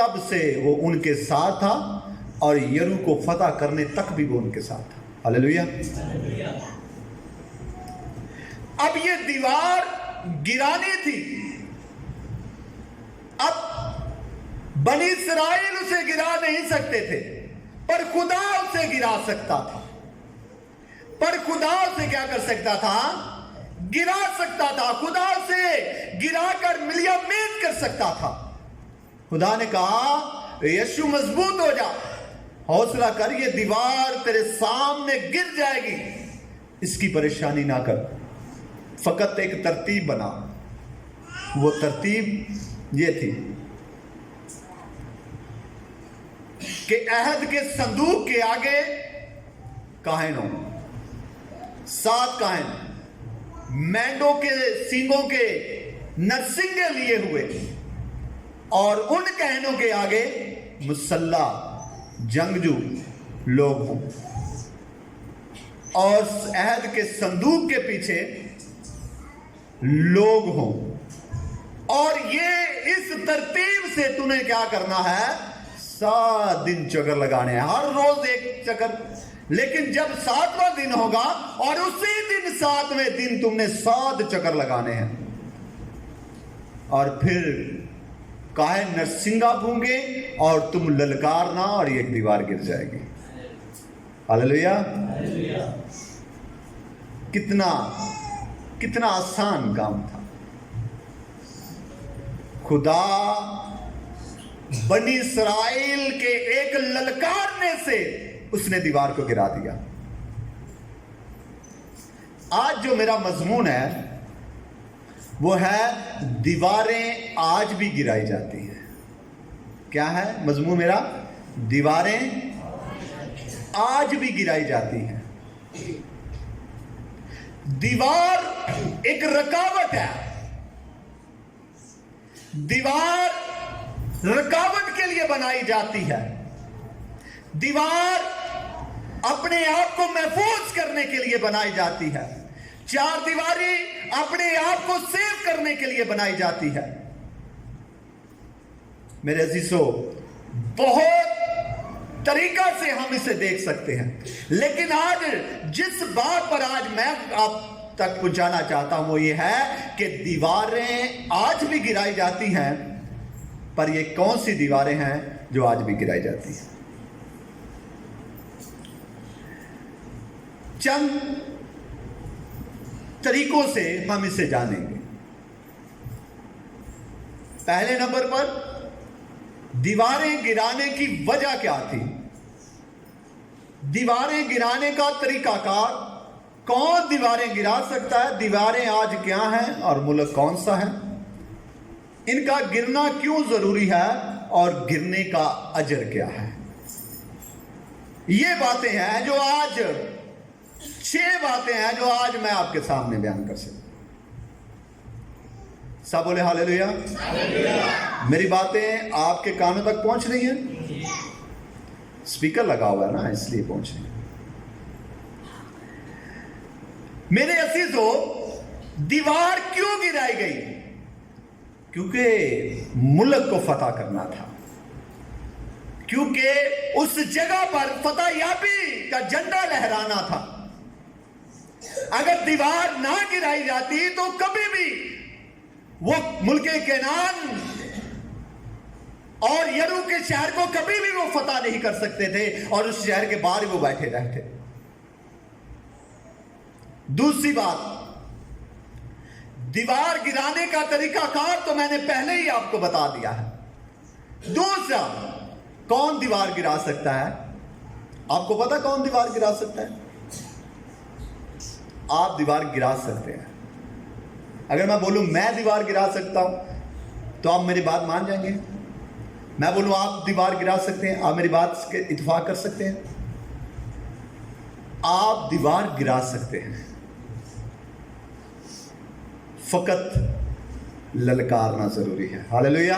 तब से वो उनके साथ था और यरू को फतह करने तक भी वो उनके साथ था। हालेलुया। अब ये दीवार गिरानी थी। अब बनी इस्राएल उसे गिरा नहीं सकते थे, पर खुदा उसे गिरा सकता था। पर खुदा उसे क्या कर सकता था? गिरा सकता था। खुदा उसे गिराकर मिलियमेट कर सकता था। खुदा ने कहा, यीशु मजबूत हो जा, हौसला कर, ये दीवार तेरे सामने गिर जाएगी, इसकी परेशानी ना कर, फकत एक तरतीब बना। वो तरतीब ये थी कि अहद के संदूक के आगे काहिन हो, 7 काहिन मेंढों के सींगों के नरसिंगे लिए हुए, और उन काहिनों के आगे मुसल्ला जंगजू लोग हों, और अहद के संदूक के पीछे लोग हों। और ये इस तरतीब से तूने क्या करना है? 7 दिन चक्कर लगाने हैं, हर रोज एक चक्कर। लेकिन जब 7वां दिन होगा और उसी दिन 7वें दिन तुमने 7 चक्कर लगाने हैं, और फिर काहे नरसिंगा भूंगे और तुम ललकारना और एक दीवार गिर जाएगी। हालेलुया। कितना आसान काम था। खुदा बनी इस्राएल के एक ललकारने से उसने दीवार को गिरा दिया। आज जो मेरा मजमून है वो है, दीवारें आज भी गिराई जाती हैं। क्या है मजमून मेरा? दीवारें आज भी गिराई जाती हैं। दीवार एक रुकावट है। दीवार रुकावट के लिए बनाई जाती है। दीवार अपने आप को महफूज करने के लिए बनाई जाती है। 4 दीवारी अपने आप को सेव करने के लिए बनाई जाती है। मेरे अजीजों, बहुत तरीका से हम इसे देख सकते हैं, लेकिन आज जिस बात पर आज मैं आप तक पहुंचाना चाहता हूं वो ये है कि दीवारें आज भी गिराई जाती हैं, पर ये कौन सी दीवारें हैं जो आज भी गिराई जाती हैं? चंद तरीकों से हम इसे जानेंगे। पहले नंबर पर, दीवारें गिराने की वजह क्या थी? दीवारें गिराने का तरीकाकार, कौन दीवारें गिरा सकता है? दीवारें आज क्या हैं और मुल्क कौन सा है? इनका गिरना क्यों जरूरी है और गिरने का अजर क्या है? ये बातें हैं जो आज 6 बातें हैं जो आज मैं आपके सामने बयान कर सकता हूं। सब बोले हालेलुया। मेरी बातें आपके कानों तक पहुंच रही हैं? स्पीकर लगा हुआ है ना, इसलिए पहुंच रही है। मेरे अजीजों, दीवार क्यों गिराई गई? क्योंकि मुल्क को फतह करना था, क्योंकि उस जगह पर फतह याबी का झंडा लहराना था। अगर दीवार ना गिराई जाती तो कभी भी वो मुल्के केनान और यरू के शहर को कभी भी वो फतह नहीं कर सकते थे, और उस शहर के बाहर वो बैठे रहते। दूसरी बात, दीवार गिराने का तरीकाकार तो मैंने पहले ही आपको बता दिया है। दूसरा, कौन दीवार गिरा सकता है? आपको पता कौन दीवार गिरा सकता है? आप दीवार गिरा सकते हैं। अगर मैं बोलूं मैं दीवार गिरा सकता हूं तो आप मेरी बात मान जाएंगे? मैं बोलूं आप दीवार गिरा सकते हैं, आप मेरी बात के इत्तेफाक कर सकते हैं? आप दीवार गिरा सकते हैं, फकत ललकारना जरूरी है। हालेलुया।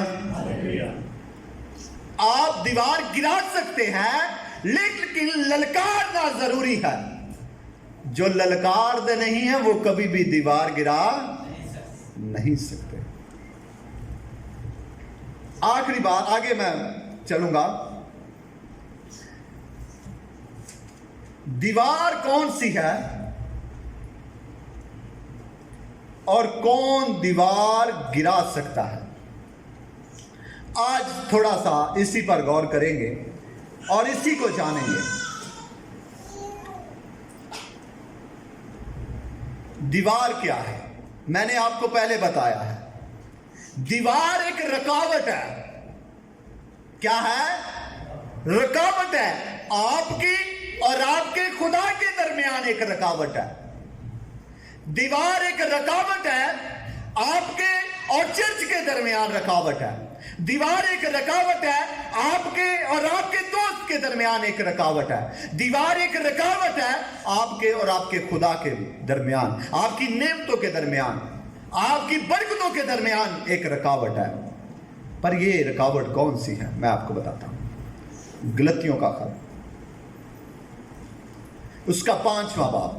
आप दीवार गिरा सकते हैं, लेकिन ललकारना जरूरी है। जो ललकार दे नहीं है वो कभी भी दीवार गिरा नहीं सकते। आखिरी बात, आगे मैं चलूंगा। दीवार कौन सी है और कौन दीवार गिरा सकता है? आज थोड़ा सा इसी पर गौर करेंगे और इसी को जानेंगे। दीवार क्या है? मैंने आपको पहले बताया है, दीवार एक रुकावट है। क्या है? रुकावट है। आपकी और आपके खुदा के दरमियान एक रुकावट है। दीवार एक रुकावट है, आपके और चर्च के दरमियान रुकावट है। दीवार एक रुकावट है, आपके और आपके दोस्त के दरमियान एक रुकावट है। दीवार एक रुकावट है, आपके और आपके खुदा के दरमियान, आपकी नेमतों के दरमियान, आपकी बरकतों के दरमियान एक रुकावट है। पर ये रुकावट कौन सी है? मैं आपको बताता हूं। गलतियों का खत, उसका 5वां बाब,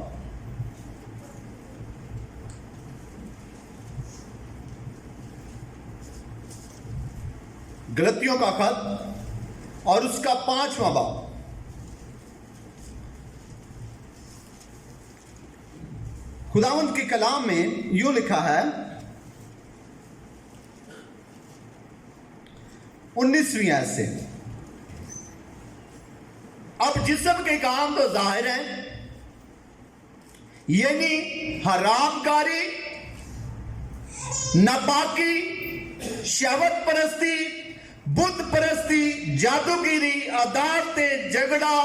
गलतियों का खत और उसका 5वां बाब। खुदावंद के कलाम में यूं लिखा है, 19वीं आयत से, अब जिस्म के काम तो जाहिर हैं, यानी हरामकारी, नापाकी, शहवत परस्ती, बुत परस्ती, जादूगिरी, अदालतें, झगड़ा,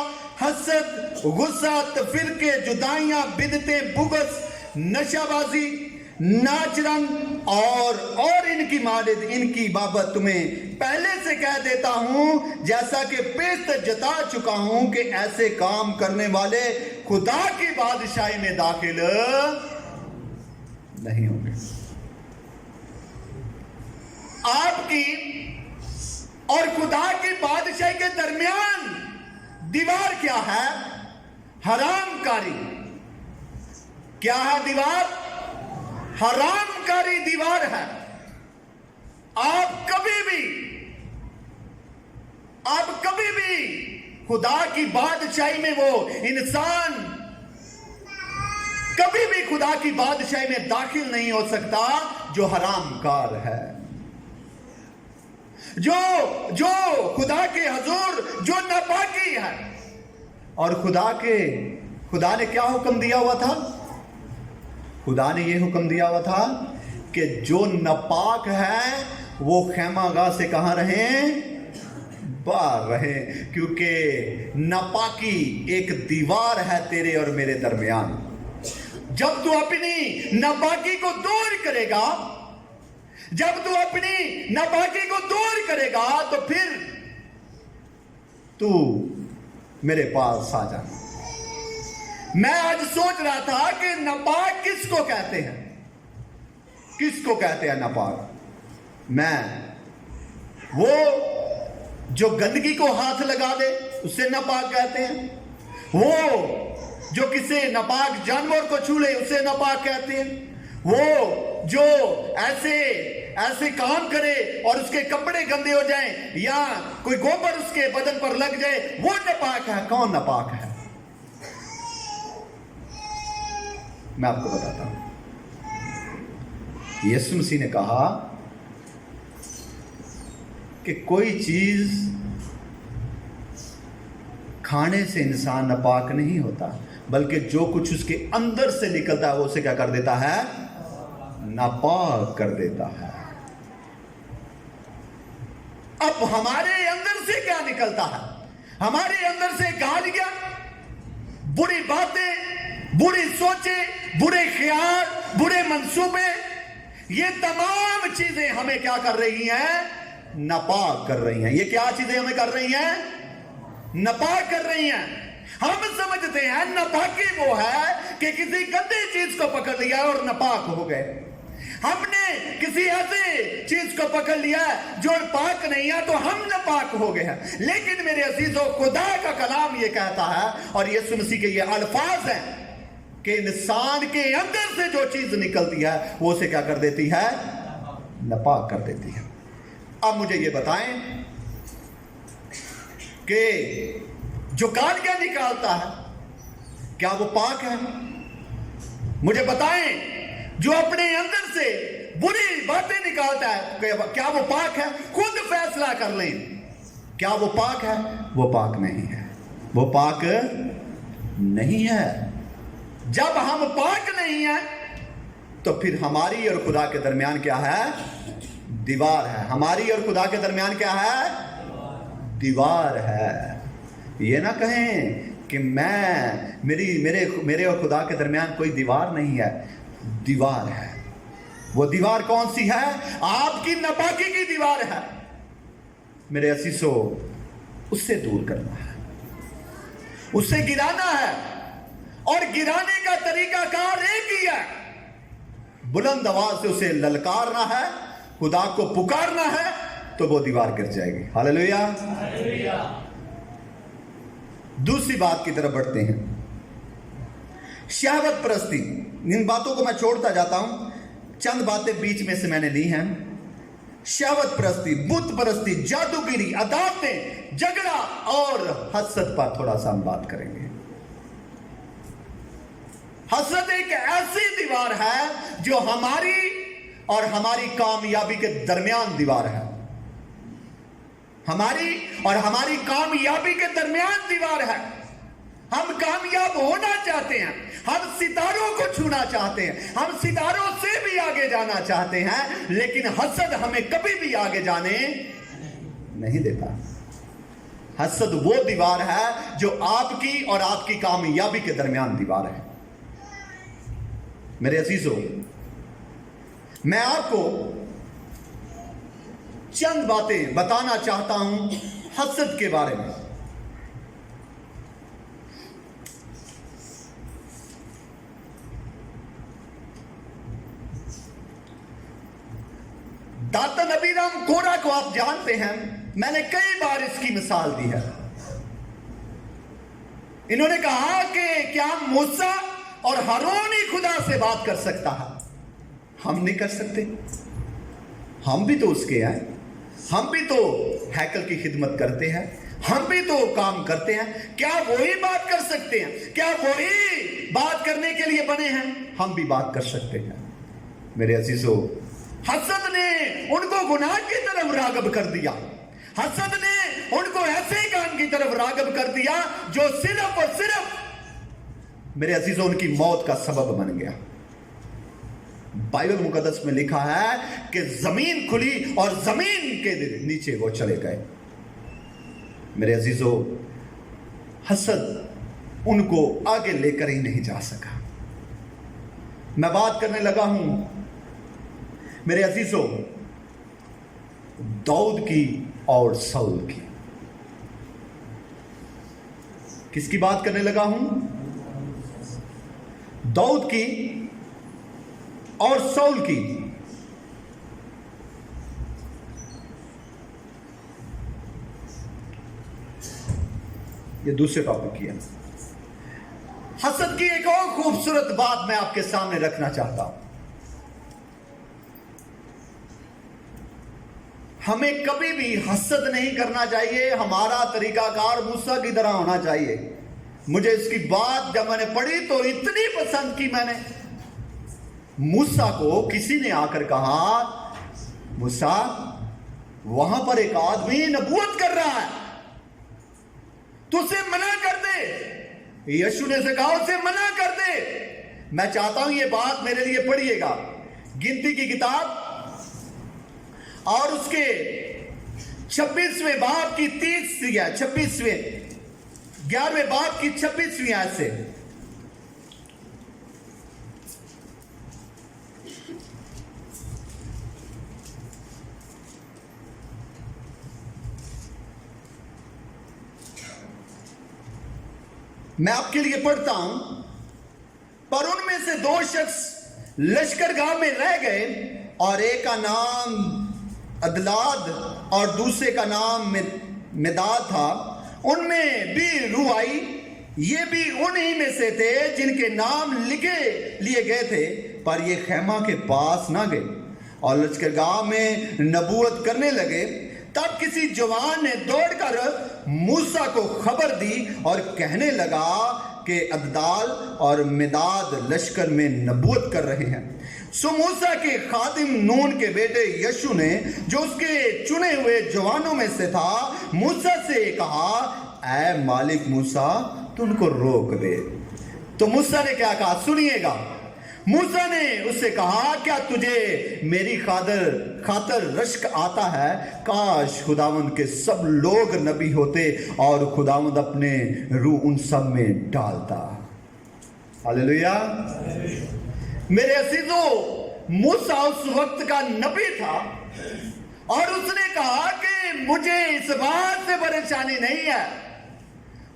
हसद, गुस्सा, फिरके, जुदाइयां, बिदतें, बुगस, नशाबाजी, नाच रंग और इनकी मालिद, इनकी बाबत तुम्हें पहले से कह देता हूं, जैसा कि पेश जता चुका हूं, कि ऐसे काम करने वाले खुदा की बादशाही में दाखिल नहीं होंगे। आपकी और खुदा की बादशाही के दरमियान दीवार क्या है? हरामकारी। क्या है दीवार? हरामकारी दीवार है। आप कभी भी खुदा की बादशाही में, वो इंसान कभी भी खुदा की बादशाही में दाखिल नहीं हो सकता जो हरामकार है, जो खुदा के हुजूर जो नापाकी है। और खुदा ने क्या हुक्म दिया हुआ था? खुदा ने यह हुक्म दिया हुआ था कि जो नापाक है वो खैमागाह से कहां रहें? बाहर रहे, क्योंकि नापाकी एक दीवार है तेरे और मेरे दरमियान। जब तू अपनी नापाकी को दूर करेगा, तो फिर तू मेरे पास आ जा। मैं आज सोच रहा था कि नापाक किसको कहते हैं? किसको कहते हैं नापाक? वो जो गंदगी को हाथ लगा दे उसे नापाक कहते हैं। वो जो किसी नापाक जानवर को छू ले उसे नापाक कहते हैं। वो जो ऐसे काम करे और उसके कपड़े गंदे हो जाएं या कोई गोबर उसके बदन पर लग जाए, वो नापाक है। कौन नापाक है? मैं आपको बताता हूं। यीशु मसीह ने कहा कि कोई चीज खाने से इंसान नापाक नहीं होता, बल्कि जो कुछ उसके अंदर से निकलता है वो उसे क्या कर देता है? नापाक कर देता है। अब हमारे अंदर से क्या निकलता है? हमारे अंदर से गालियां, बुरी बातें, बुरी सोचें, बुरे ख्याल, बुरे मंसूबे, ये तमाम चीजें हमें क्या कर रही हैं? नापाक कर रही हैं। ये क्या चीजें हमें कर रही हैं? नापाक कर रही हैं। हम समझते हैं नापाकी वो है कि किसी गंदी चीज को पकड़ लिया और नापाक हो गए। हमने किसी ऐसी चीज को पकड़ लिया जो पाक नहीं है तो हम नापाक हो गए हैं। लेकिन मेरे अजीजों, खुदा का कलाम ये कहता है और यीशु मसीह के ये अल्फाज हैं कि इंसान के अंदर से जो चीज निकलती है वो उसे क्या कर देती है? नापाक कर देती है। अब मुझे ये बताएं कि जो कान क्या निकालता है, क्या वो पाक है? मुझे बताएं, जो अपने अंदर से बुरी बातें निकालता है, क्या वो पाक है? खुद फैसला कर लें, क्या वो पाक है? वो पाक नहीं है, वो पाक नहीं है। जब हम पाक नहीं है तो फिर हमारी और खुदा के दरमियान क्या है? दीवार है। हमारी और खुदा के दरमियान क्या है? दीवार है। ये ना कहें कि मेरे और खुदा के दरमियान कोई दीवार नहीं है। दीवार है। वो दीवार कौन सी है? आपकी नापाकी की दीवार है। मेरे असीसो, उससे दूर करना है, उससे गिराना है, और गिराने का तरीका कार एक ही है। बुलंद आवाज से उसे ललकारना है, खुदा को पुकारना है, तो वो दीवार गिर जाएगी। हालेलुया। दूसरी बात की तरफ बढ़ते हैं, शहवत परस्ती। इन बातों को मैं छोड़ता जाता हूं, चंद बातें बीच में से मैंने ली हैं। शहवत परस्ती, बुत परस्ती, जादूगिरी, अदावतें, झगड़ा और हसद पर थोड़ा सा हम बात करेंगे। हसद एक ऐसी दीवार है जो हमारी और हमारी कामयाबी के दरमियान दीवार है। हमारी और हमारी कामयाबी के दरमियान दीवार है। हम कामयाब होना चाहते हैं, हम सितारों को छूना चाहते हैं, हम सितारों से भी आगे जाना चाहते हैं, लेकिन हसद हमें कभी भी आगे जाने नहीं देता। हसद वो दीवार है जो आपकी और आपकी कामयाबी के दरमियान दीवार है। मेरे अजीजों, मैं आपको चंद बातें बताना चाहता हूं हसद के बारे में। दाता नबीराम कोरा को आप जानते हैं, मैंने कई बार इसकी मिसाल दी है। इन्होंने कहा कि क्या मूसा और हारून ही खुदा से बात कर सकता है? हम नहीं कर सकते। हम भी तो उसके हैं, हम भी तो हैकल की खिदमत करते हैं, हम भी तो काम करते हैं। क्या वही बात कर सकते हैं? क्या वही बात करने के लिए बने हैं? हम भी बात कर सकते हैं। मेरे अजीजों, हसद ने उनको गुनाह की तरफ रागब कर दिया। हसद ने उनको ऐसे काम की तरफ रागब कर दिया जो सिर्फ और सिर्फ, मेरे अजीजों, उनकी मौत का सबब बन गया। बाइबल मुकद्दस में लिखा है कि जमीन खुली और जमीन के नीचे वो चले गए। मेरे अजीजों, हसद उनको आगे लेकर ही नहीं जा सका। मैं बात करने लगा हूं, मेरे अजीजों, दाऊद की और साउल की। किसकी बात करने लगा हूं? दाऊद की और साउल की। ये दूसरे टॉपिक की है। हसद की एक और खूबसूरत बात मैं आपके सामने रखना चाहता हूं। हमें कभी भी हसद नहीं करना चाहिए। हमारा तरीकाकार मूसा की तरह होना चाहिए। मुझे इसकी बात जब मैंने पढ़ी तो इतनी पसंद की मैंने। मूसा को किसी ने आकर कहा, मूसा, वहां पर एक आदमी नबूवत कर रहा है, तो उसे मना कर दे। यीशु ने से कहा, उसे मना कर दे। मैं चाहता हूं ये बात मेरे लिए पढ़िएगा। गिनती की किताब और उसके 26वें बाब की 30 या 26वें 11वें बाब की 26वीं आयत से, मैं आपके लिए पढ़ता हूं। पर उनमें से 2 शख्स लश्करगाह में रह गए, और एक का नाम अदलाद और दूसरे का नाम मिदाद था। उनमें भी रूह आई। ये भी उन्हीं में से थे जिनके नाम लिखे लिए गए थे, पर ये खैमा के पास ना गए। اور लश्करगाह में नबूवत करने लगे। तब किसी जवान ने दौड़कर मूसा को खबर दी और कहने लगा कि अददाल और मिदाद लश्कर में नबूवत कर रहे हैं। सो मूसा के खादिम नून के बेटे यशु ने, जो उसके चुने हुए जवानों में से था, मूसा से कहा, ऐ मालिक मूसा, तू उनको रोक दे। तो मूसा ने क्या कहा, सुनिएगा। मूसा ने उससे कहा, क्या तुझे मेरी खातर रश्क आता है? काश खुदावंद के सब लोग नबी होते और खुदावंद अपने रूह उन सब में डालता। हालेलुया। मेरे अजीजों, मूसा उस वक्त का नबी था और उसने कहा कि मुझे इस बात से परेशानी नहीं है,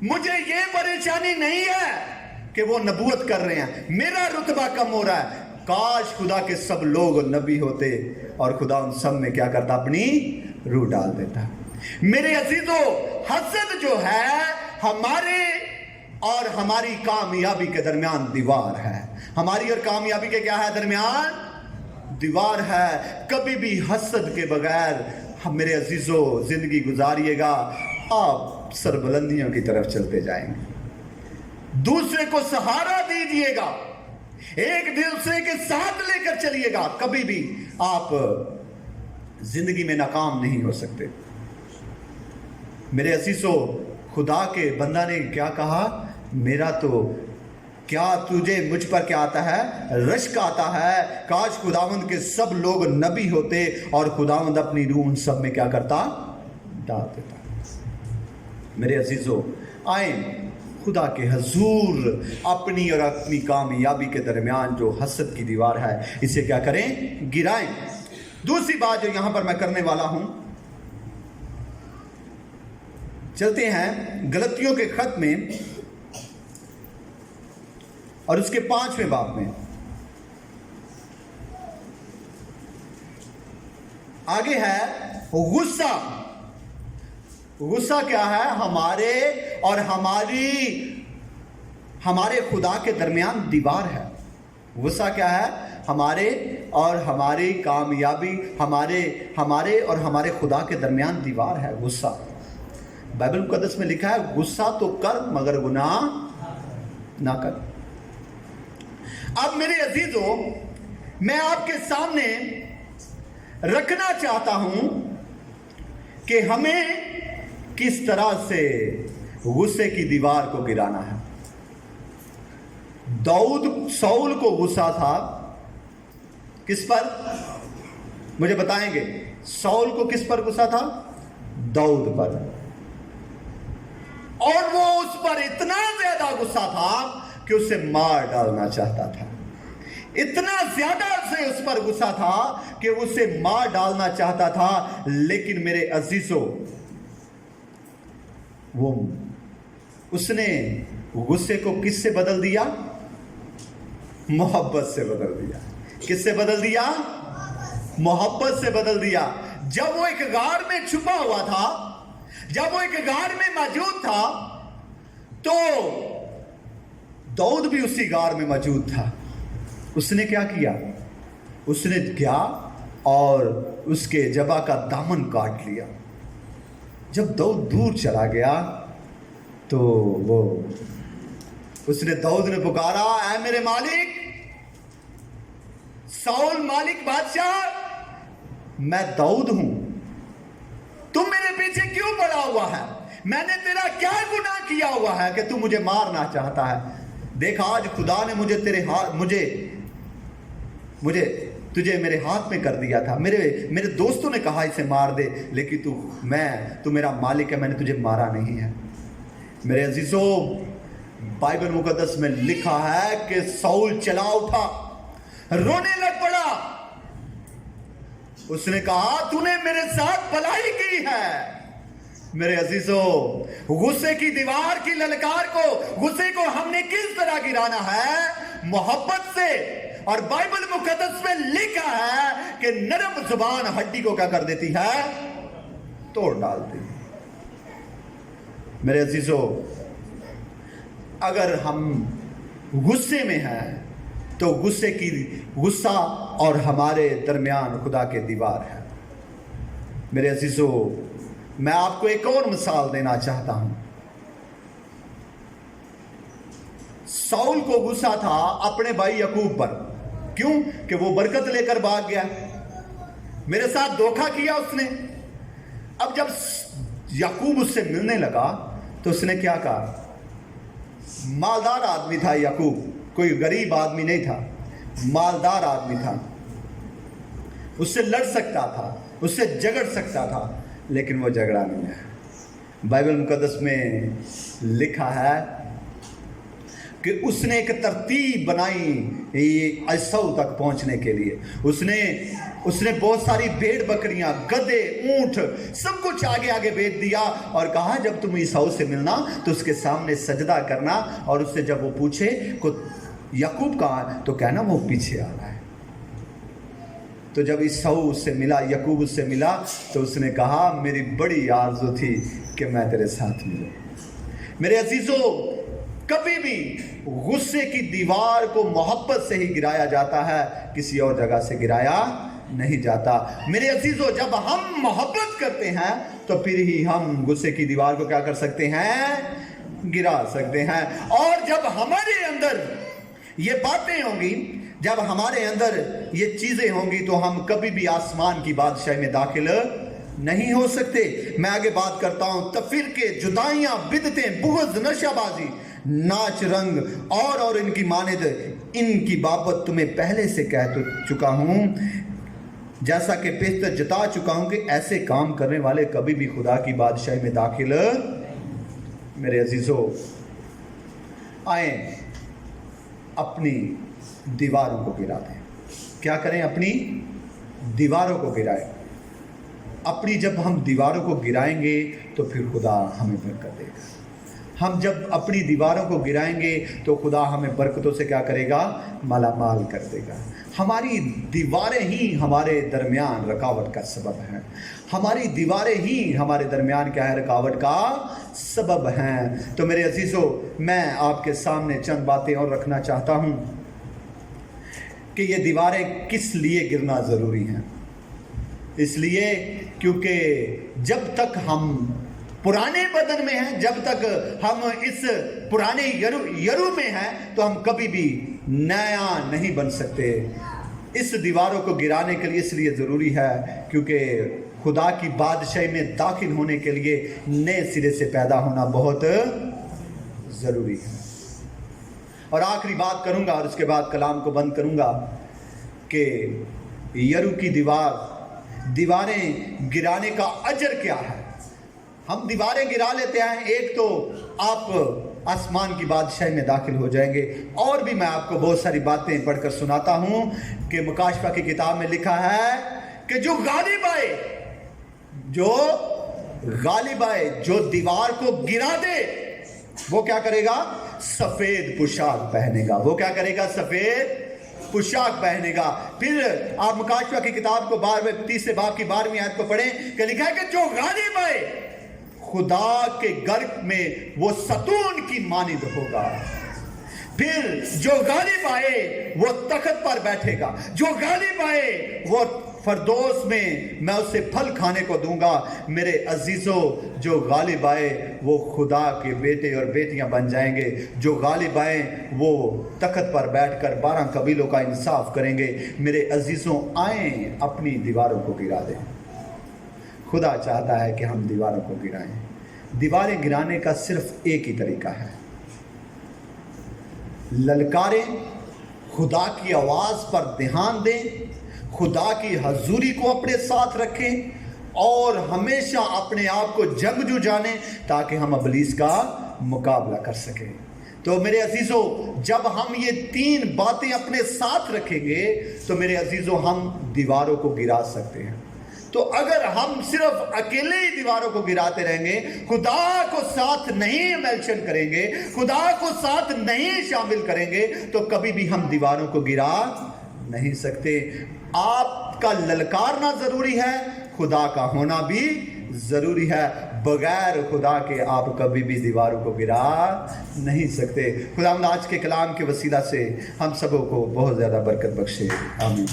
मुझे ये परेशानी नहीं है कि वो नबूवत कर रहे हैं, मेरा रुतबा कम हो रहा है। काश खुदा के सब लोग नबी होते और खुदा उन सब में क्या करता, अपनी रूह डाल देता। मेरे अजीजों, हसद जो है हमारे और हमारी कामयाबी के दरमियान दीवार है। हमारी और कामयाबी के क्या है, दरमियान दीवार है। कभी भी हसद के बगैर हम, मेरे अजीजों, जिंदगी गुजारिएगा, आप सरबुलंदियों की तरफ चलते जाएंगे। दूसरे को सहारा दीजिएगा, एक दूसरे के साथ लेकर चलिएगा, कभी भी आप जिंदगी में नाकाम नहीं हो सकते। मेरे अजीजों, खुदा के बंदा ने क्या कहा, मेरा तो क्या तुझे मुझ पर क्या आता है, रश्क आता है। काश खुदावंद के सब लोग नबी होते और खुदावंद अपनी रूह उन सब में क्या करता, डाल देता। मेरे अजीजों, आए खुदा के हजूर अपनी और अपनी कामयाबी के दरमियान जो हसद की दीवार है, इसे क्या करें, गिराएं। दूसरी बात जो यहां पर मैं करने वाला हूं, चलते हैं गलतियों के खत में और उसके 5वें बाब में। आगे है गुस्सा। गुस्सा क्या है, हमारे और हमारे खुदा के दरमियान दीवार है। गुस्सा क्या है, हमारे और हमारी कामयाबी, हमारे और हमारे खुदा के दरमियान दीवार है गुस्सा। बाइबल मुकद्दस में लिखा है, गुस्सा तो कर मगर गुनाह ना कर। अब मेरे अजीजों, मैं आपके सामने रखना चाहता हूं कि हमें किस तरह से गुस्से की दीवार को गिराना है। शाऊल को गुस्सा था किस पर, मुझे बताएंगे। शाऊल को किस पर गुस्सा था, दाऊद पर। और वो उस पर इतना ज्यादा गुस्सा था कि उसे मार डालना चाहता था। इतना ज्यादा से उस पर गुस्सा था कि उसे मार डालना चाहता था। लेकिन मेरे अजीजों, उसने गुस्से को किससे बदल दिया, मोहब्बत से बदल दिया। किससे बदल दिया, मोहब्बत से बदल दिया। जब वो एक गार में छुपा हुआ था, जब वो एक गार में मौजूद था, तो दाऊद भी उसी गार में मौजूद था। उसने क्या किया, उसने गया और उसके जबा का दामन काट लिया। जब दाऊद दूर चला गया तो दाऊद ने पुकारा, ऐ मेरे मालिक शाऊल, मालिक बादशाह, मैं दाऊद हूं, तुम मेरे पीछे क्यों पड़ा हुआ है? मैंने तेरा क्या गुनाह किया हुआ है कि तू मुझे मारना चाहता है? देख, आज खुदा ने तुझे मेरे हाथ में कर दिया था। मेरे दोस्तों ने कहा इसे मार दे, लेकिन तू मेरा मालिक है, मैंने तुझे मारा नहीं है। मेरे अजीजों, बाइबल मुकद्दस में लिखा है कि शाऊल चला उठा, रोने लग पड़ा। उसने कहा, तूने मेरे साथ भलाई की है। मेरे अजीजों, गुस्से की दीवार की ललकार को, गुस्से को हमने किस तरह गिराना है? मोहब्बत से। और बाइबल मुकद्दस में लिखा है कि नरम जुबान हड्डी को क्या कर देती है, तोड़ डालती है। मेरे अजीजों, अगर हम गुस्से में हैं तो गुस्सा और हमारे दरमियान खुदा के दीवार है। मेरे अजीजों, मैं आपको एक और मिसाल देना चाहता हूं। साउल को गुस्सा था अपने भाई याकूब पर। क्यों? कि वो बरकत लेकर भाग गया, मेरे साथ धोखा किया उसने। अब जब याकूब उससे मिलने लगा तो उसने क्या कहा? मालदार आदमी था याकूब, कोई गरीब आदमी नहीं था, मालदार आदमी था, उससे लड़ सकता था, उससे झगड़ सकता था, लेकिन वो झगड़ा नहीं है। बाइबल मुकद्दस में लिखा है कि उसने एक तरतीब बनाई ऐसौ तक पहुंचने के लिए। उसने बहुत सारी भेड़ बकरियां, गधे, ऊंट, सब कुछ आगे आगे भेज दिया और कहा जब तुम ईसाऊ से मिलना तो उसके सामने सजदा करना, और उससे जब वो पूछे को याकूब कहाँ है तो कहना वो पीछे आ रहा है। तो जब ईसाऊ उससे मिला, याकूब उससे मिला, तो उसने कहा मेरी बड़ी आरज़ू थी कि मैं तेरे साथ मिलूं। मेरे अजीजों, कभी भी गुस्से की दीवार को मोहब्बत से ही गिराया जाता है, किसी और जगह से गिराया नहीं जाता। मेरे अजीजों, जब हम मोहब्बत करते हैं तो फिर ही हम गुस्से की दीवार को क्या कर सकते हैं? गिरा सकते हैं। और जब हमारे अंदर ये बातें होंगी, जब हमारे अंदर ये चीजें होंगी, तो हम कभी भी आसमान की बादशाही में दाखिल नहीं हो सकते। मैं आगे बात करता हूं। तफरीके, जुदाइयां, बिदतें, बुग़्ज़, नशाबाजी, नाच, रंग और इनकी मानिद, इनकी बाबत तुम्हें पहले से कह चुका हूं, जैसा कि बेहतर जता चुका हूं कि ऐसे काम करने वाले कभी भी खुदा की बादशाही में दाखिल। मेरे अजीजों, आए अपनी दीवारों को गिरा दें। क्या करें? अपनी दीवारों को गिराएं। अपनी जब हम दीवारों को गिराएंगे तो फिर खुदा हमें बरकत देगा। हम जब अपनी दीवारों को गिराएंगे तो खुदा हमें बरकतों से क्या करेगा? मालामाल कर देगा। हमारी दीवारें ही हमारे दरमियान रुकावट का सबब हैं। हमारी दीवारें ही हमारे दरमियान क्या है? रुकावट का सबब हैं। तो मेरे अजीजों, मैं आपके सामने चंद बातें और रखना चाहता हूं कि ये दीवारें किस लिए गिरना ज़रूरी हैं। इसलिए क्योंकि जब तक हम पुराने बदन में हैं, जब तक हम इस पुराने यरू में हैं, तो हम कभी भी नया नहीं बन सकते। इस दीवारों को गिराने के लिए इसलिए ज़रूरी है क्योंकि खुदा की बादशाही में दाखिल होने के लिए नए सिरे से पैदा होना बहुत ज़रूरी है। और आखिरी बात करूंगा और उसके बाद कलाम को बंद करूंगा कि यरू की दीवारें गिराने का अजर क्या है। हम दीवारें गिरा लेते हैं, एक तो आप आसमान की बादशाही में दाखिल हो जाएंगे। और भी मैं आपको बहुत सारी बातें पढ़कर सुनाता हूं कि मुकाशफा की किताब में लिखा है कि जो गालिब आए, जो दीवार को गिरा दे, वो क्या करेगा? सफेद पोशाक पहनेगा। वो क्या करेगा? सफेद पोशाक पहनेगा। फिर आप मुकाशफा की किताब को 3 बाब की 12वीं आयत को पढ़ें कि लिखा है कि जो गालिब आए खुदा के घर में वो सतून की मानिंद होगा। फिर जो गालिब आए वो तख्त पर बैठेगा। जो गालिब आए वो फरदौस में मैं उसे फल खाने को दूंगा। मेरे अजीजों, जो गालिब आए वो खुदा के बेटे और बेटियां बन जाएंगे। जो गालिब आए वो तख्त पर बैठकर 12 कबीलों का इंसाफ करेंगे। मेरे अजीजों, आए अपनी दीवारों को गिरा दें। खुदा चाहता है कि हम दीवारों को गिराएं। दीवारें गिराने का सिर्फ एक ही तरीका है, ललकारें, खुदा की आवाज़ पर ध्यान दें, खुदा की हजूरी को अपने साथ रखें और हमेशा अपने आप को जंगजू जानें ताकि हम इब्लीस का मुकाबला कर सकें। तो मेरे अजीज़ों, जब हम ये 3 बातें अपने साथ रखेंगे तो मेरे अजीज़ों हम दीवारों को गिरा सकते हैं। तो अगर हम सिर्फ अकेले ही दीवारों को गिराते रहेंगे, खुदा को साथ नहीं मेंशन करेंगे, खुदा को साथ नहीं शामिल करेंगे, तो कभी भी हम दीवारों को गिरा नहीं सकते। आपका ललकारना जरूरी है, खुदा का होना भी जरूरी है। बगैर खुदा के आप कभी भी दीवारों को गिरा नहीं सकते। खुदा आज के कलाम के वसीला से हम सबों को बहुत ज़्यादा बरकत बख्शे। आमीन।